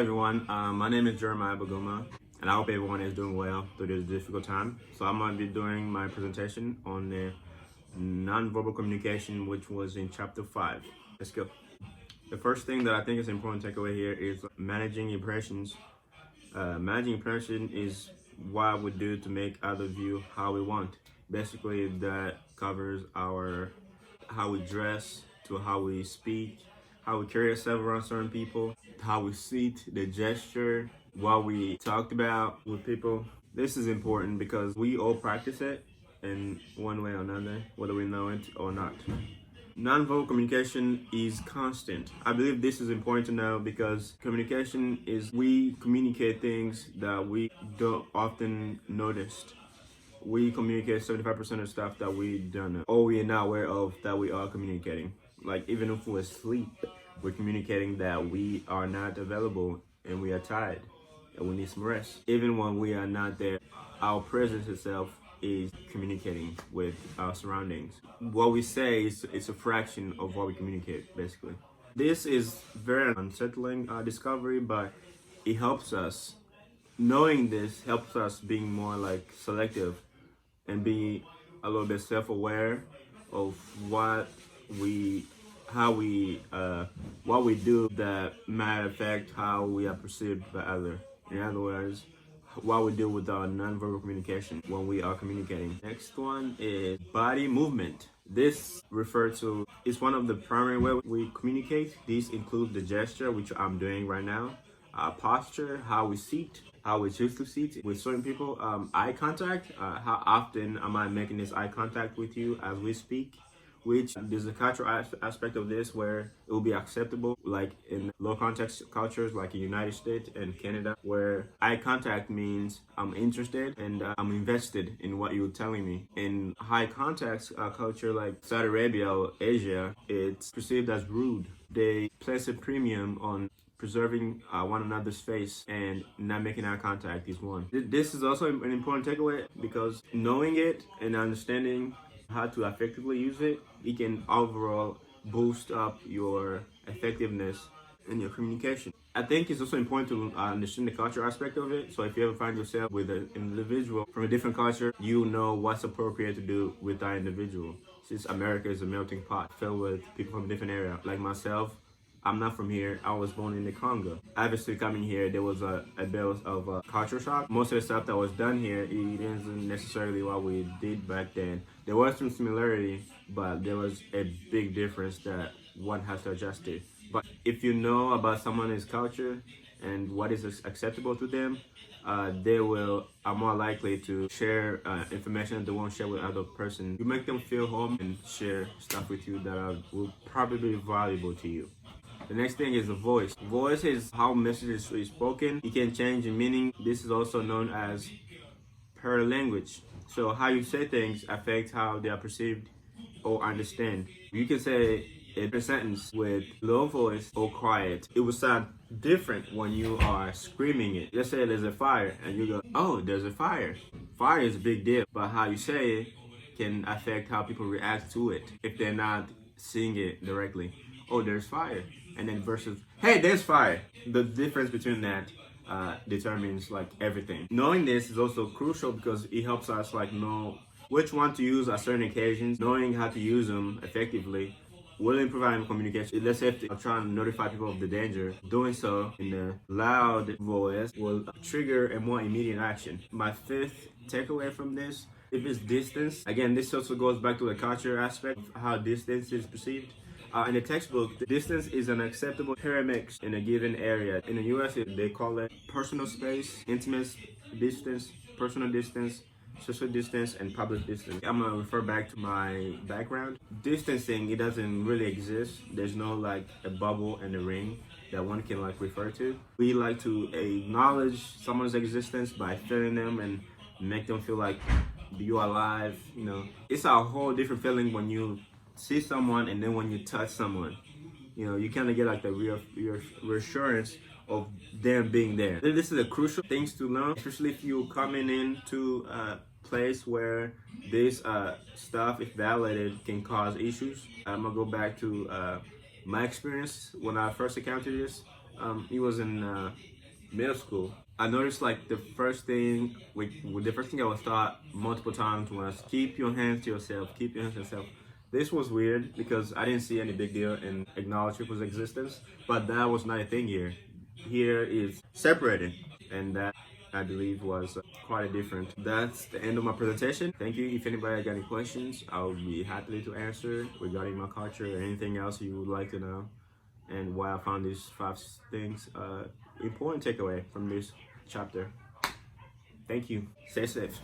everyone. My name is Jeremiah Baguma, and I hope everyone is doing well through this difficult time. So I'm going to be doing my presentation on the nonverbal communication, which was in chapter 5. Let's go. The first thing that I think is important to take away here is managing impressions. Managing impression is what we do to make others view how we want. Basically, that covers our how we dress, to how we speak, how we carry ourselves around certain people, how we sit, the gesture, what we talked about with people. This is important because we all practice it in one way or another, whether we know it or not. Nonverbal communication is constant. I believe this is important to know because communication is we communicate things that we don't often notice. We communicate 75% of stuff that we don't know or we are not aware of that we are communicating. Like even if we're asleep, we're communicating that we are not available and we are tired and we need some rest. Even when we are not there, our presence itself is communicating with our surroundings. What we say is a fraction of what we communicate, basically. This is very unsettling discovery, but it helps us. Knowing this helps us being more like selective and be a little bit self-aware of what we do that might affect how we are perceived by others. In other words, what we do with our nonverbal communication when we are communicating. Next one is body movement. This refers to is one of the primary ways we communicate. These include the gesture, which I'm doing right now, posture, how we sit, how we choose to sit with certain people, eye contact, how often am I making this eye contact with you as we speak, which there's a cultural aspect of this where it will be acceptable, like in low context cultures like in the United States and Canada, where eye contact means I'm interested and I'm invested in what you're telling me. In high context culture like Saudi Arabia or Asia, it's perceived as rude. They place a premium on preserving one another's face and not making eye contact is one. This is also an important takeaway because knowing it and understanding how to effectively use it, it can overall boost up your effectiveness in your communication. I think it's also important to understand the cultural aspect of it. So if you ever find yourself with an individual from a different culture, you know what's appropriate to do with that individual. Since America is a melting pot filled with people from different areas, like myself, I'm not from here. I was born in the Congo. Obviously, coming here, there was a bit of a culture shock. Most of the stuff that was done here, it isn't necessarily what we did back then. There was some similarity, but there was a big difference that one has to adjust to. But if you know about someone's culture and what is acceptable to them, they are more likely to share information that they won't share with other person. You make them feel home and share stuff with you that will probably be valuable to you. The next thing is the voice. Voice is how messages is spoken. It can change in meaning. This is also known as paralanguage. So how you say things affects how they are perceived or understand. You can say a sentence with low voice or quiet. It will sound different when you are screaming it. Let's say there's a fire and you go, oh, there's a fire. Fire is a big deal, but how you say it can affect how people react to it if they're not seeing it directly. Oh, there's fire. And then versus, hey, there's fire. The difference between that determines like everything. Knowing this is also crucial because it helps us like know which one to use at certain occasions. Knowing how to use them effectively will improve our communication. Let's say if I'm trying to notify people of the danger, doing so in a loud voice will trigger a more immediate action. My fifth takeaway from this, if it's distance, again, this also goes back to the culture aspect of how distance is perceived. In the textbook, the distance is an acceptable parameter in a given area. In the US, they call it personal space, intimate distance, personal distance, social distance, and public distance. I'm gonna refer back to my background. Distancing, it doesn't really exist. There's no like a bubble and a ring that one can like refer to. We like to acknowledge someone's existence by feeling them and make them feel like you're alive. You know, it's a whole different feeling when you see someone and then when you touch someone, you know, you kind of get like the reassurance of them being there. This is a crucial things to learn, especially if you're coming into a place where this stuff, if violated, can cause issues. I'm gonna go back to my experience when I first encountered this. It was in middle school. I noticed like the first thing I was taught multiple times was keep your hands to yourself, keep your hands to yourself. This was weird because I didn't see any big deal in acknowledge people's existence, but that was not a thing here. Here is separated, and that I believe was quite a different. That's the end of my presentation. Thank you. If anybody got any questions, I'll be happy to answer regarding my culture or anything else you would like to know, and why I found these 5 things important takeaway from this chapter. Thank you. Stay safe.